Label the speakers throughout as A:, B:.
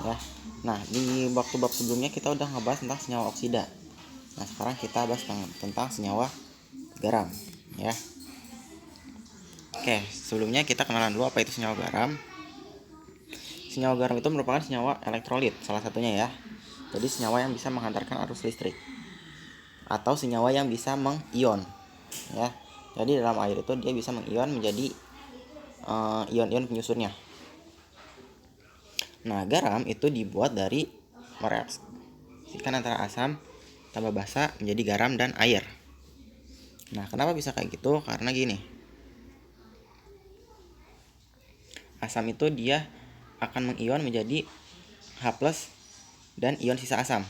A: ya. Nah, di waktu bab sebelumnya kita udah ngebahas tentang senyawa oksida. Nah, sekarang kita bahas tentang senyawa garam, ya. Oke, sebelumnya kita kenalan dulu apa itu senyawa garam. Senyawa garam itu merupakan senyawa elektrolit salah satunya, ya. Jadi senyawa yang bisa menghantarkan arus listrik atau senyawa yang bisa mengion, ya. Jadi dalam air itu dia bisa mengion menjadi ion-ion penyusunnya. Nah, garam itu dibuat dari mereaksikan antara asam tambah basa menjadi garam dan air. Nah, kenapa bisa kayak gitu? Karena gini, asam itu dia akan mengion menjadi H+ dan ion sisa asam.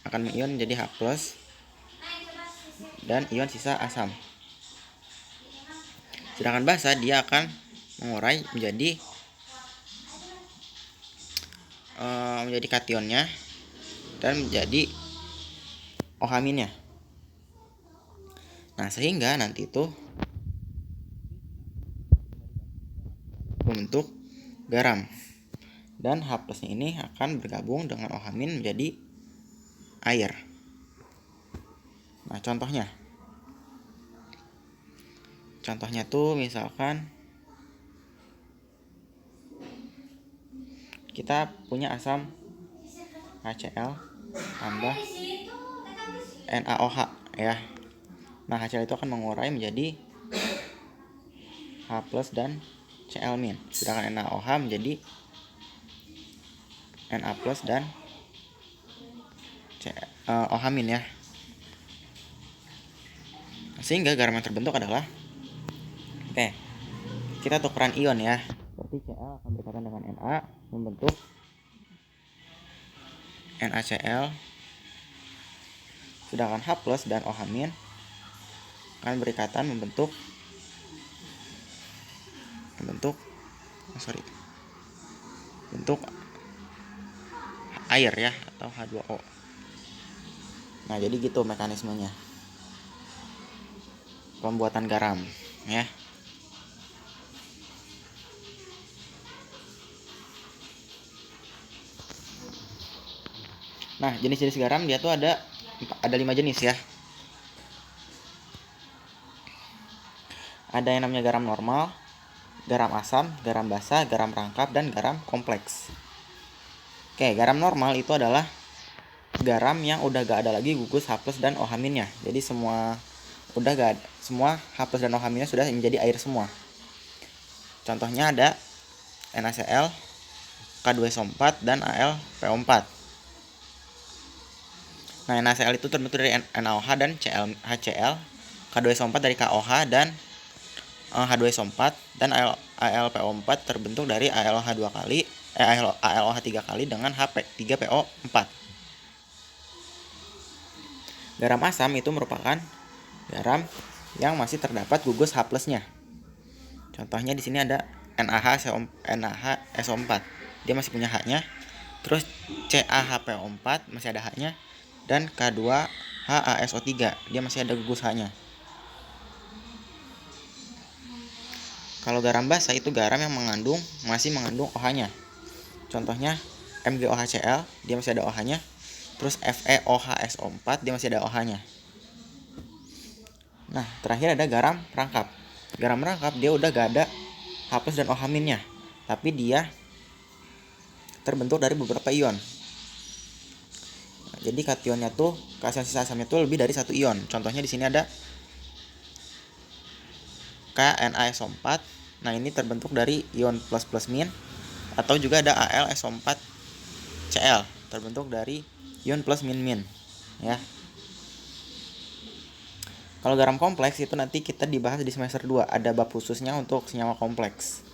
A: Akan mengion menjadi H+ dan ion sisa asam. Sedangkan basa dia akan mengurai menjadi kationnya dan menjadi OH-nya. Nah, sehingga nanti itu membentuk garam. Dan H+-nya ini akan bergabung dengan OH- menjadi air. Nah, contohnya tuh misalkan kita punya asam HCl tambah NaOH, ya. Nah, HCl itu akan mengurai menjadi H+ dan Cl-. Sedangkan NaOH menjadi Na+ dan OH-, ya. Sehingga garam yang terbentuk adalah kita tukeran ion, ya. Berarti Cl akan berkaitan dengan Na membentuk NaCl. Sedangkan H+ dan OH- akan berikatan membentuk air, ya, atau H2O. Nah, jadi gitu mekanismenya pembuatan garam, ya. Nah, jenis-jenis garam dia tuh ada 5 jenis, ya. Ada yang namanya garam normal, garam asam, garam basa, garam rangkap, dan garam kompleks. Oke, garam normal itu adalah garam yang udah gak ada lagi gugus H+ dan OH-nya. Jadi semua H+ dan OH- sudah menjadi air semua. Contohnya ada NaCl, K2SO4, dan AlPO4. Nah, NaCl itu terbentuk dari NaOH dan HCl, K2SO4 dari KOH dan H2SO4, dan AlPO4 terbentuk dari AlOH 2 kali, AlOH 3 kali dengan H3PO4. Garam asam itu merupakan garam yang masih terdapat gugus H+-nya. Contohnya di sini ada NaHSO4. Dia masih punya H-nya. Terus CaHPO4 masih ada H-nya, dan K2HaSO3 dia masih ada gugus H-nya. Kalau garam basa itu garam yang masih mengandung OH-nya. Contohnya MgOHCl dia masih ada OH-nya. Terus FeOHSO4 dia masih ada OH-nya. Nah, terakhir ada garam rangkap. Garam rangkap dia udah gak ada H+ dan OH-nya, tapi dia terbentuk dari beberapa ion. Nah, jadi kationnya tuh, kation sisa asamnya tuh lebih dari satu ion. Contohnya di sini ada KNaSO4. Nah, ini terbentuk dari ion ++-, atau juga ada AlSO4Cl terbentuk dari ion +-, ya. Kalau garam kompleks itu nanti kita dibahas di semester 2, ada bab khususnya untuk senyawa kompleks.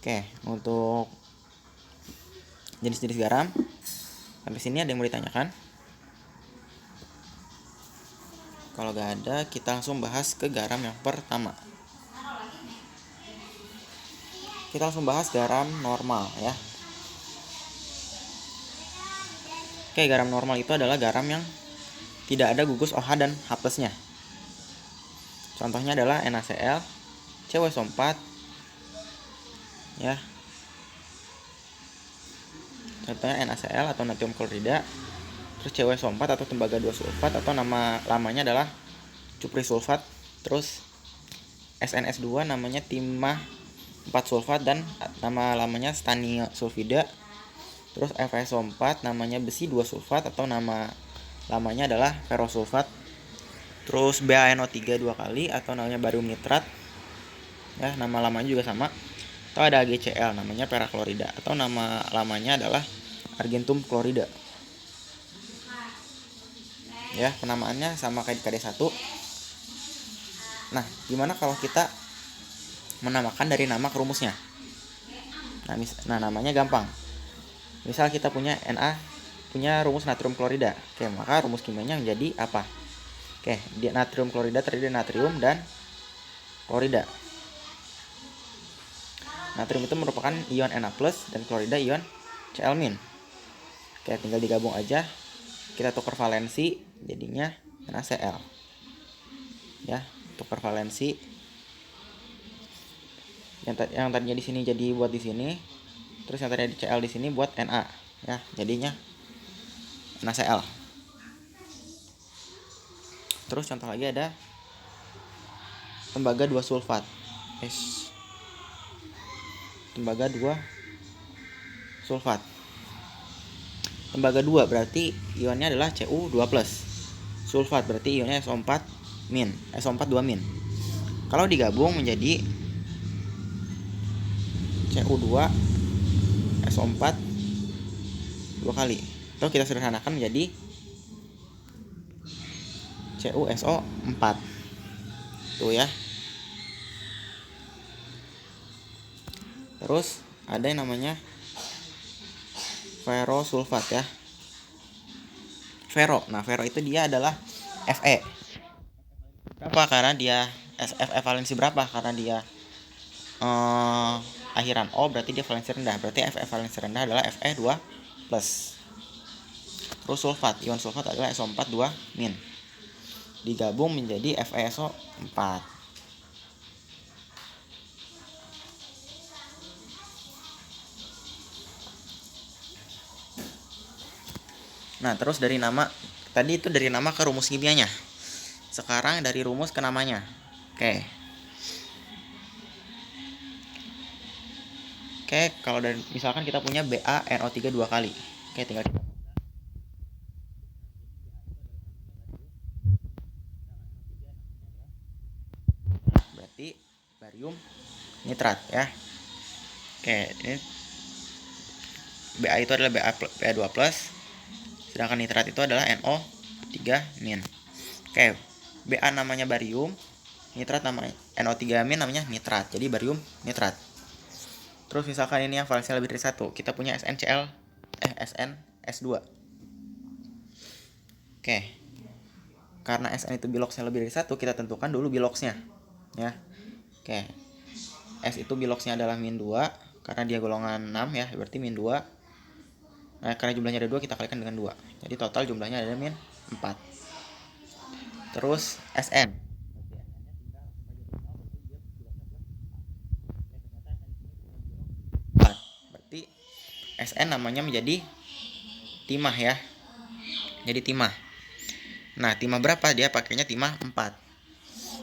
A: Oke, untuk jenis-jenis garam sampai sini ada yang mau ditanyakan? Kalau gak ada, kita langsung bahas ke garam yang pertama. Kita langsung bahas garam normal, ya. Oke, garam normal itu adalah garam yang tidak ada gugus OH dan H+-nya. Contohnya adalah NaCl, CuSO4, ya. contohnya NaCl atau natrium klorida, terus CuSO4 atau tembaga 2 sulfat atau nama lamanya adalah cupri sulfat, terus SNS2 namanya timah 4 sulfat dan nama lamanya stania sulfida, terus FeSO4 namanya besi 2 sulfat atau nama lamanya adalah ferrosulfat, terus BaNO3 2 kali atau namanya barium nitrat ya, nama lamanya juga sama, atau ada AgCl namanya peraklorida atau nama lamanya adalah argentum klorida ya, penamaannya sama kayak di KD1. Nah, gimana kalau kita menamakan dari nama ke rumusnya? Nah, namanya gampang. Misal kita punya rumus natrium klorida. Oke, maka rumus kimianya menjadi apa? Oke, natrium klorida terdiri dari natrium dan klorida. Natrium itu merupakan ion Na+ dan klorida ion Cl-. Oke, tinggal digabung aja. Kita tukar valensi, jadinya NaCl. Ya, tukar valensi. Yang tadinya di sini jadi buat di sini. Terus yang tadinya di Cl di sini buat Na. Ya, jadinya NaCl. Terus contoh lagi ada tembaga 2 sulfat. Tembaga 2 sulfat. Tembaga 2 berarti ionnya adalah Cu2+. Sulfat berarti ionnya SO4 SO4 2-. Kalau digabung menjadi Cu2 SO4 2 kali. Atau kita sederhanakan menjadi CuSO4. Tuh ya. Terus ada yang namanya ferrosulfat ya. Nah, ferro itu dia adalah Fe. Berapa? Karena dia Fe valensi berapa? Karena dia akhiran O, berarti dia valensi rendah. Berarti Fe valensi rendah adalah Fe2+. Terus sulfat, ion sulfat adalah SO4 2-. Digabung menjadi FeSO4. Nah, terus dari nama tadi itu dari nama ke rumus kimianya. Sekarang dari rumus ke namanya. Oke, kalau dari misalkan kita punya BaNO3 2 kali. Oke, tinggal berarti barium nitrat ya. Oke, ini Ba itu adalah Ba2+, sedangkan nitrat itu adalah NO3-. Oke, Ba namanya barium, nitrat namanya NO3- namanya nitrat. Jadi barium nitrat. Terus misalkan ini yang valensinya lebih dari 1, kita punya SnS2. Oke. Karena Sn itu biloxnya lebih dari 1, kita tentukan dulu biloxnya ya. Oke. S itu biloxnya adalah -2 karena dia golongan 6 ya, berarti -2. Nah, karena jumlahnya ada 2, kita kalikan dengan 2. Jadi total jumlahnya ada -4. Terus Sn. Berarti Sn namanya menjadi timah ya. Jadi timah. Nah, timah berapa? Dia pakainya timah 4.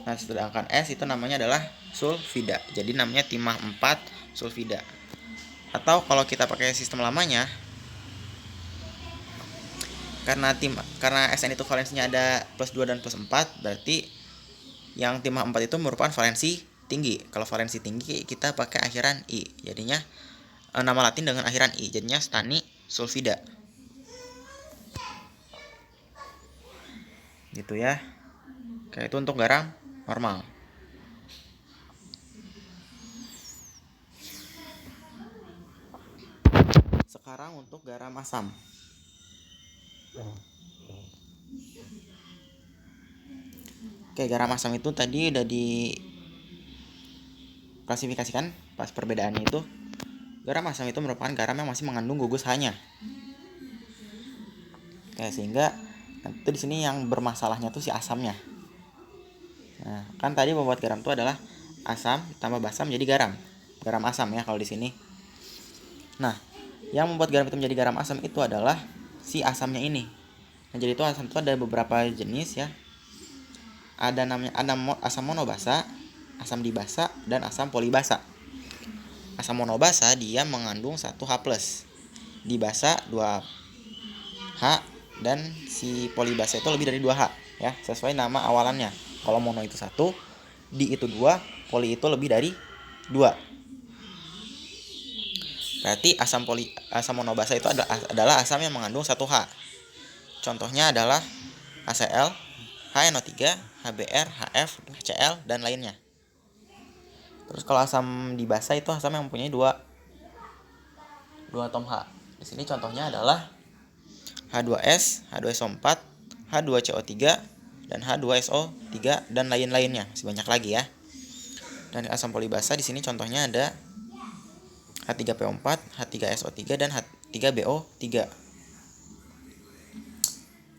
A: Nah, sedangkan S itu namanya adalah sulfida. Jadi namanya timah 4 sulfida. Atau kalau kita pakai sistem lamanya, karena Sn itu valensinya ada +2 dan +4, berarti yang timah 4 itu merupakan valensi tinggi. Kalau valensi tinggi kita pakai akhiran I. Jadinya nama latin dengan akhiran I, jadinya stani sulfida. Gitu ya. Oke, itu untuk garam normal. Sekarang untuk garam asam. Oke, garam asam itu tadi udah diklasifikasikan pas perbedaannya itu. Garam asam itu merupakan garam yang masih mengandung gugus H-nya. Oke, sehingga itu di sini yang bermasalahnya tuh si asamnya. Nah, kan tadi pembuat garam itu adalah asam tambah basam jadi garam. Garam asam ya kalau di sini. Nah, Yang membuat garam itu menjadi garam asam itu adalah si asamnya ini. Nah, jadi itu asam itu ada beberapa jenis ya. Ada namanya asam monobasa, asam dibasa, dan asam polibasa. Asam monobasa dia mengandung 1H+, dibasa 2H, dan si polibasa itu lebih dari 2H ya, sesuai nama awalannya. Kalau mono itu 1, di itu 2, poli itu lebih dari 2. Berarti asam monobasa itu adalah asam yang mengandung 1H. Contohnya adalah HCl, HNO3, HBr, HF, HCl, dan lainnya. Terus kalau asam dibasa itu asam yang mempunyai 2 atom H. Di sini contohnya adalah H2S, H2SO4, H2CO3, dan H2SO3, dan lain-lainnya. Masih banyak lagi ya. Dan asam polibasa di sini contohnya ada H3PO4, H3SO3, dan H3BO3.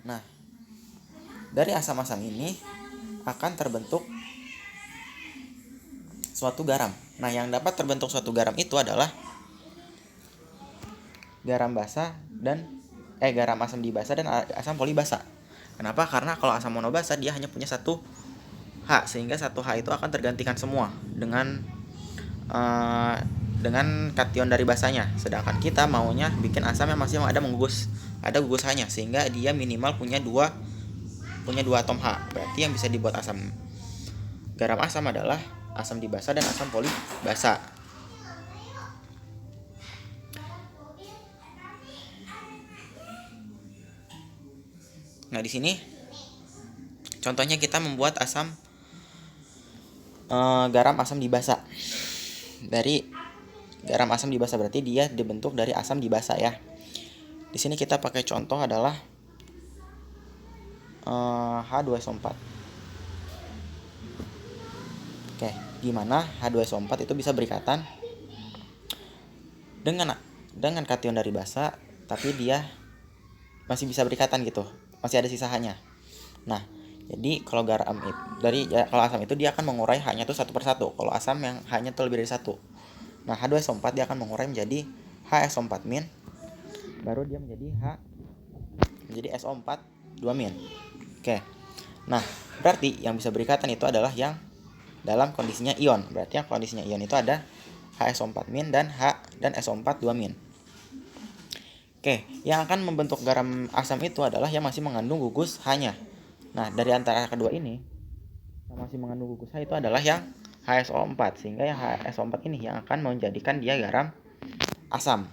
A: Nah, dari asam-asam ini akan terbentuk suatu garam. Nah, yang dapat terbentuk suatu garam itu adalah garam basa dan garam asam dibasa dan asam polibasa. Kenapa? Karena kalau asam monobasa dia hanya punya 1H, sehingga 1H itu akan tergantikan semua dengan kation dari basanya. Sedangkan kita maunya bikin asam yang masih ada gugus H-nya, sehingga dia minimal punya 2 atom H. Berarti yang bisa dibuat garam asam adalah asam dibasa dan asam polibasa. Nah, di sini contohnya kita membuat garam asam dibasa. Dari garam asam dibasa berarti dia dibentuk dari asam dibasa ya. Di sini kita pakai contoh adalah H2SO4. Oke, gimana H2SO4 itu bisa berikatan dengan kation dari basa, tapi dia masih bisa berikatan gitu, masih ada sisa H-nya. Nah, jadi kalau kalau asam itu dia akan mengurai H-nya itu 1/1. Kalau asam yang H-nya itu lebih dari 1. Nah, H2SO4 dia akan mengurai menjadi HSO4-, baru dia menjadi SO4 2-. Oke. Nah, berarti yang bisa berikatan itu adalah yang dalam kondisinya ion. Berarti yang kondisinya ion itu ada HSO4- dan SO4 2-. Oke, yang akan membentuk garam asam itu adalah yang masih mengandung gugus H-nya. Nah, dari antara kedua ini yang masih mengandung gugus H itu adalah yang HSO4, sehingga yang HSO4 ini yang akan menjadikan dia garam asam.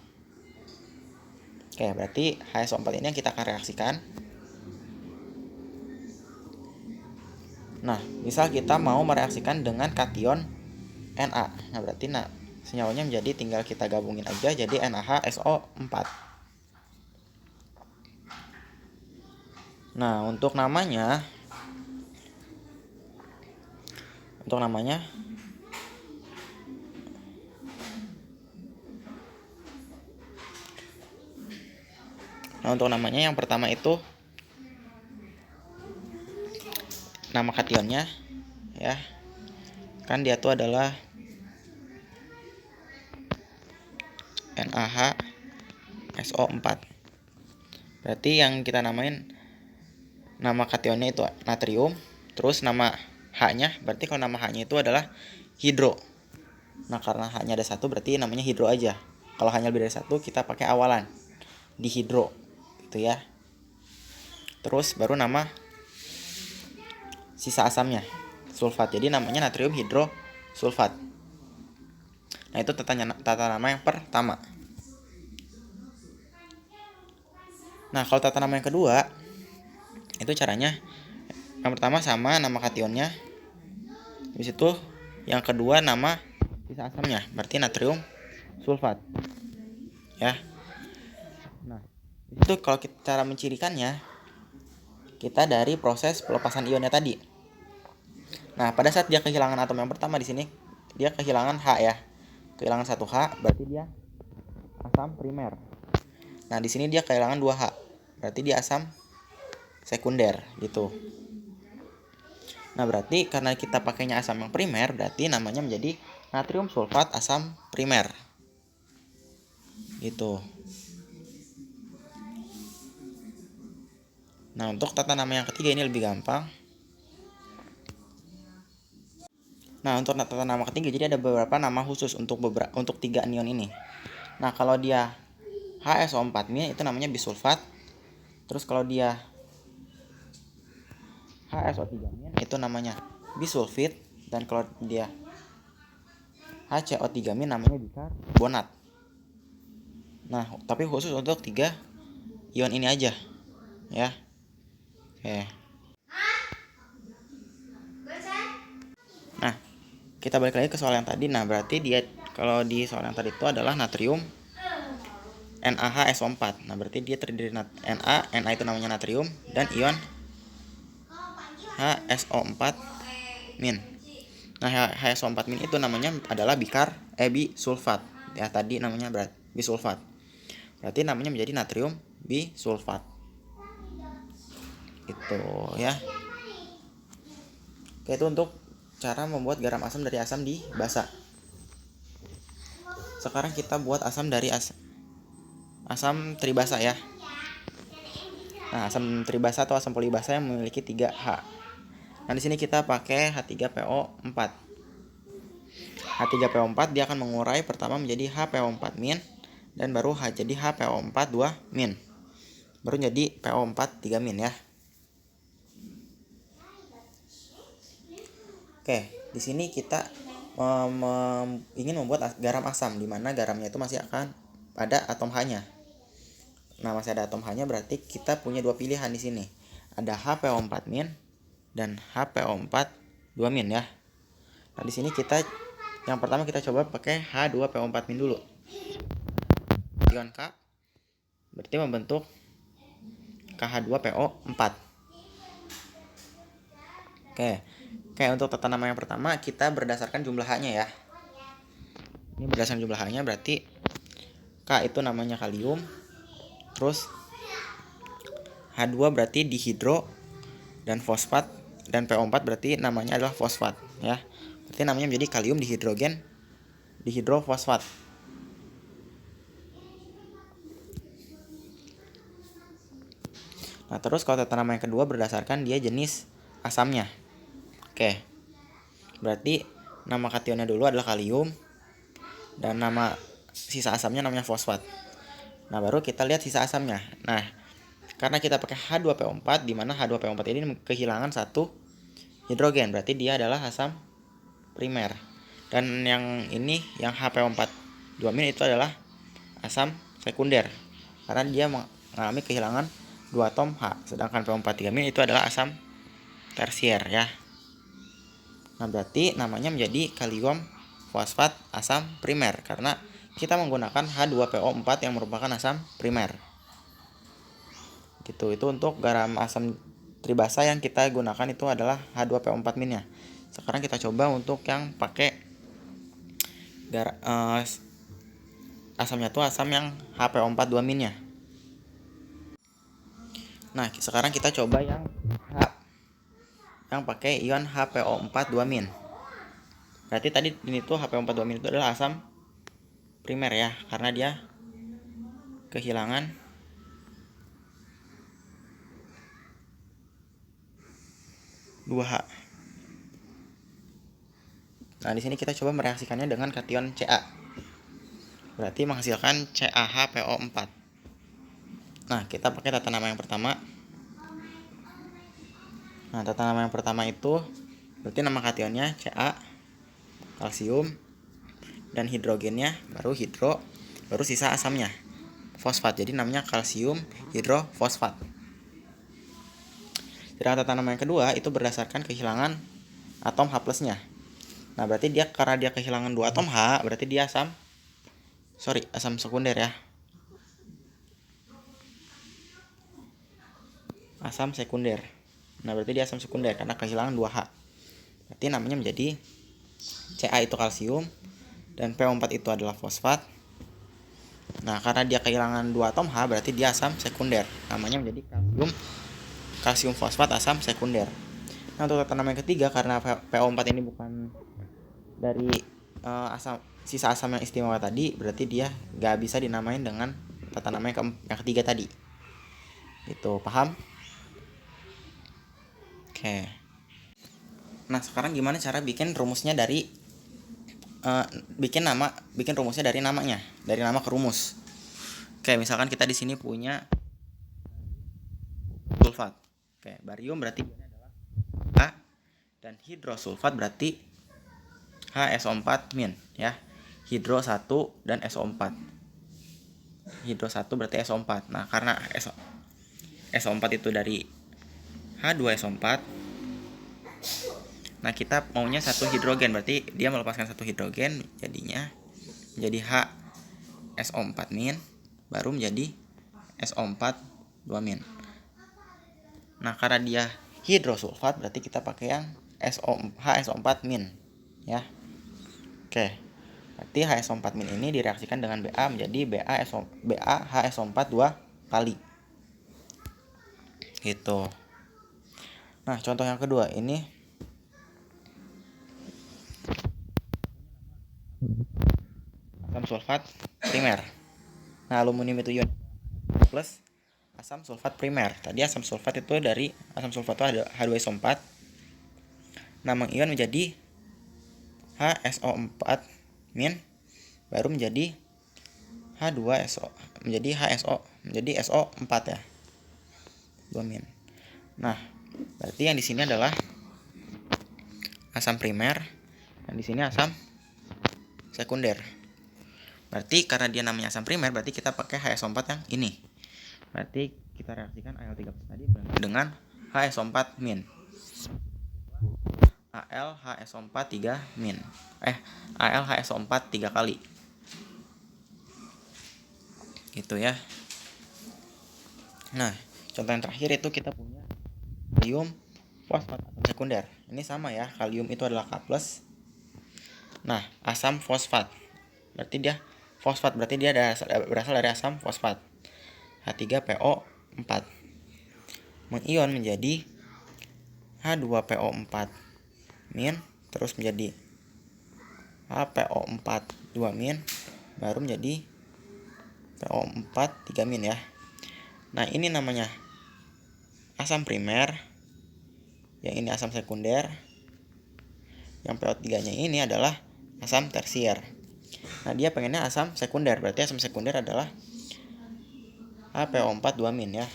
A: Oke, berarti HSO4 ini yang kita akan reaksikan. Nah, misal kita mau mereaksikan dengan kation Na. Nah, berarti senyawanya menjadi tinggal kita gabungin aja jadi NaHSO4. Nah, untuk namanya yang pertama itu nama kationnya ya. Kan dia tuh adalah NaHSO4. Berarti yang kita namain nama kationnya itu natrium, terus nama H-nya, berarti kalau nama H-nya itu adalah hidro. Nah, karena H-nya ada 1 berarti namanya hidro aja. Kalau hanya lebih dari 1 kita pakai awalan dihidro gitu ya. Terus baru nama sisa asamnya sulfat. Jadi namanya natrium hidrosulfat. Nah, itu tata nama yang pertama. Nah, kalau tata nama yang kedua itu caranya yang pertama sama nama kationnya. Habis itu yang kedua nama sisa asamnya, berarti natrium sulfat. Ya. Nah, itu kalau kita cara mencirikannya kita dari proses pelepasan ionnya tadi. Nah, pada saat dia kehilangan atom yang pertama di sini dia kehilangan H ya. Kehilangan 1H berarti dia asam primer. Nah, di sini dia kehilangan 2H. Berarti dia asam sekunder gitu. Nah, berarti karena kita pakainya asam yang primer berarti namanya menjadi natrium sulfat asam primer. Gitu. Nah, untuk tata nama yang ketiga ini lebih gampang. Nah, untuk tata nama ketiga jadi ada beberapa nama khusus untuk tiga anion ini. Nah, kalau dia HSO4- itu namanya bisulfat. Terus kalau dia HSO3- itu namanya bisulfit, dan kalau dia HCO3- namanya bikarbonat. Nah, tapi khusus untuk tiga ion ini aja ya. Oke. Nah, kita balik lagi ke soal yang tadi. Nah, berarti dia kalau di soal yang tadi itu adalah natrium NaHSO4. Nah, berarti dia terdiri Na itu namanya natrium, dan ion HSO4-. Nah, HSO4- itu namanya adalah bisulfat. Ya, tadi namanya bisulfat. Berarti namanya menjadi natrium bisulfat. Itu ya. Oke, itu untuk cara membuat garam asam dari asam di basa. Sekarang kita buat asam dari asam tribasa ya. Nah, asam tribasa atau asam polibasa yang memiliki 3H. Nah, di sini kita pakai H3PO4. H3PO4 dia akan mengurai pertama menjadi HPO4- dan baru jadi HPO42-. Baru jadi PO43- ya. Oke, di sini kita ingin membuat garam asam, di mana garamnya itu masih akan ada atom H-nya. Nah, masih ada atom H-nya, berarti kita punya dua pilihan di sini. Ada HPO4- dan HPO42- ya. Nah, di sini yang pertama kita coba pakai H2PO4- dulu. Ion K berarti membentuk KH2PO4. Oke. Oke, untuk tata nama yang pertama kita berdasarkan jumlah H-nya ya. Ini berdasarkan jumlah H-nya, berarti K itu namanya kalium. Terus H2 berarti dihidro dan fosfat, dan PO4 berarti namanya adalah fosfat ya. Berarti namanya menjadi kalium dihidrofosfat. Nah, terus kalau tata nama yang kedua berdasarkan dia jenis asamnya. Oke. Berarti nama kationnya dulu adalah kalium, dan nama sisa asamnya namanya fosfat. Nah, baru kita lihat sisa asamnya. Nah, karena kita pakai H2PO4, di mana H2PO4 ini kehilangan satu hidrogen, berarti dia adalah asam primer. Dan yang ini, yang HPO4- itu adalah asam sekunder, karena dia mengalami kehilangan 2 atom H. Sedangkan PO43- itu adalah asam tersier ya. Nah, berarti namanya menjadi kalium fosfat asam primer, karena kita menggunakan H2PO4 yang merupakan asam primer. Gitu. Itu untuk garam asam tribasa yang kita gunakan itu adalah H2PO4- ya. Sekarang kita coba untuk yang pakai asamnya tuh asam yang HPO42- ya. Nah, sekarang kita coba yang pakai ion HPO42-. Berarti tadi ini tuh HPO42- itu adalah asam primer ya, karena dia kehilangan 2H. Nah, di sini kita coba mereaksikannya dengan kation Ca. Berarti menghasilkan CaHPO4. Nah, kita pakai tata nama yang pertama. Nah, tata nama yang pertama itu berarti nama kationnya Ca, kalsium, dan hidrogennya baru hidro, baru sisa asamnya fosfat. Jadi namanya kalsium hidrofosfat. Sedangkan tata nama yang kedua itu berdasarkan kehilangan atom H+-nya. Nah, berarti karena dia kehilangan 2 atom H, berarti dia asam sekunder ya. Asam sekunder. Nah, berarti dia asam sekunder karena kehilangan 2H. Berarti namanya menjadi Ca itu kalsium dan PO4 itu adalah fosfat. Nah, karena dia kehilangan 2 atom H, berarti dia asam sekunder. Namanya menjadi kalsium fosfat asam sekunder. Nah, untuk tata nama yang ketiga, karena PO4 ini bukan dari sisa asam yang istimewa tadi, berarti dia gak bisa dinamain dengan tata nama yang ketiga tadi. Itu paham? Oke. Nah, sekarang gimana cara bikin rumusnya dari bikin rumusnya dari namanya, dari nama ke rumus. Oke, misalkan kita di sini punya sulfat. Oke, barium berarti ini adalah H, dan hidrosulfat berarti HSO4 min ya. Hidro 1 dan SO4. Hidro 1 berarti SO4. Nah, karena SO4 itu dari H2SO4. Nah, kita maunya satu hidrogen, berarti dia melepaskan satu hidrogen, jadinya menjadi HSO4 min, baru menjadi SO4 2 min. Nah, karena dia hidrosulfat berarti kita pakai yang HSO4 min ya. Oke. Berarti HSO4 min ini direaksikan dengan Ba menjadi BaHSO4 2 kali. Gitu. Nah, contoh yang kedua ini asam sulfat primer. Nah, aluminium itu ion plus asam sulfat primer. Tadi asam sulfat itu dari asam sulfat itu ada H2SO4. Nah, mengion menjadi HSO4 min, baru menjadi H2SO, menjadi SO4 ya. 2 min. Nah, berarti yang di sini adalah asam primer dan di sini asam sekunder. Berarti karena dia namanya asam primer, berarti kita pakai HSO4 yang ini. Berarti kita reaksikan Al13 tadi dengan HSO4 min. AlHSO4 3 min. AlHSO4 3 kali. Gitu ya. Nah, contoh yang terakhir itu kita punya kalium fosfat asam sekunder. Ini sama ya, kalium itu adalah K+. Nah, asam fosfat. Berarti dia berasal dari asam fosfat. H3PO4. Mengion menjadi H2PO4 min, terus menjadi HPO4 2 min, baru menjadi PO4 3 min ya. Nah, ini namanya asam primer, yang ini asam sekunder, yang PO3 nya ini adalah asam tersier. Nah, dia pengennya asam sekunder, berarti asam sekunder adalah HPO4 2 min ya.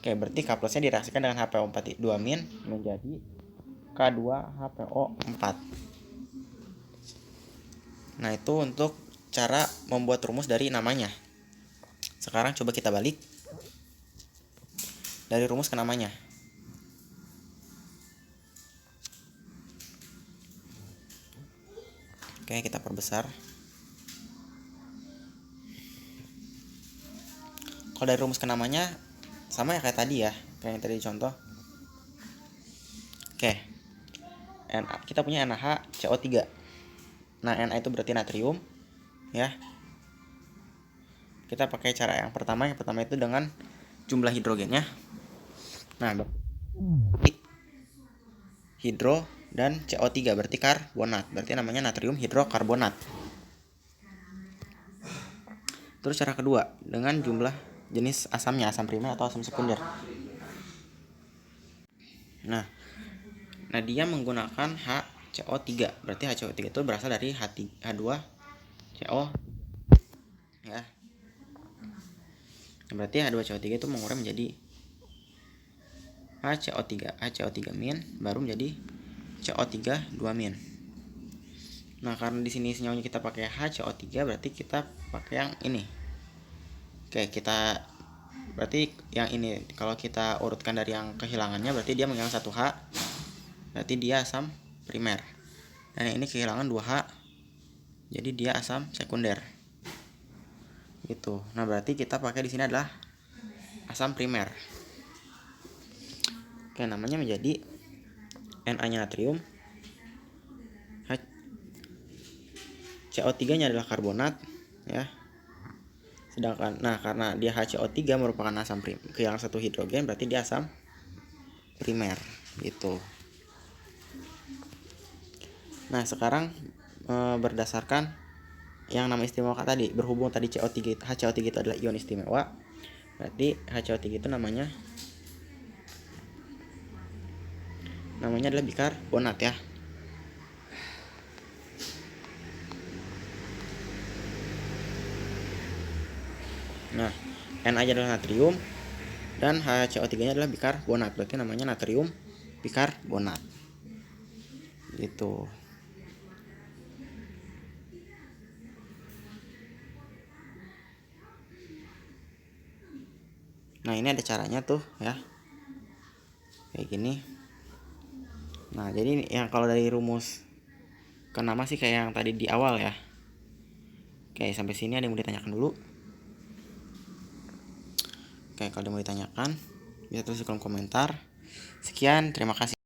A: Oke, berarti K plusnya direaksikan dengan HPO4 2 min menjadi K2HPO4. Nah, itu untuk cara membuat rumus dari namanya. Sekarang coba kita balik dari rumus ke namanya. Oke, kita perbesar. Kalau dari rumus ke namanya sama ya kayak tadi ya, kayak yang tadi contoh. Oke. Kita punya NaHCO3. Nah, Na itu berarti natrium ya. Kita pakai cara yang pertama itu dengan jumlah hidrogennya. Nah, hidro dan CO3 berarti karbonat. Berarti namanya natrium hidrokarbonat. Terus cara kedua dengan jumlah jenis asamnya, asam primer atau asam sekunder. Nah, dia menggunakan HCO3. Berarti HCO3 itu berasal dari H2CO ya. Berarti H2CO3 itu mengurai menjadi HCO3 min, baru menjadi CO3 2 min. Nah, karena di sini senyawanya kita pakai HCO3, berarti kita pakai yang ini. Oke, berarti yang ini kalau kita urutkan dari yang kehilangannya, berarti dia menghilang 1H, berarti dia asam primer. Dan ini kehilangan 2H, jadi dia asam sekunder. Gitu. Nah, berarti kita pakai di sini adalah asam primer. Oke, namanya menjadi Na-nya natrium, CO3-nya adalah karbonat ya. Sedangkan karena dia HCO3 merupakan asam primer, kehilangan satu hidrogen, berarti dia asam primer gitu. Nah, sekarang berdasarkan yang nama istimewa tadi, berhubung tadi HCO3 itu adalah ion istimewa, berarti HCO3 itu namanya namanya adalah bikarbonat ya. Nah, Na nya adalah natrium dan HCO3 nya adalah bikarbonat, berarti namanya natrium bikarbonat gitu. Nah, ini ada caranya tuh ya, kayak gini. Nah, jadi yang kalau dari rumus ke nama sih kayak yang tadi di awal ya. Oke, sampai sini ada yang mau ditanyakan dulu? Oke, kalau ada yang mau ditanyakan bisa tulis di kolom komentar. Sekian, terima kasih.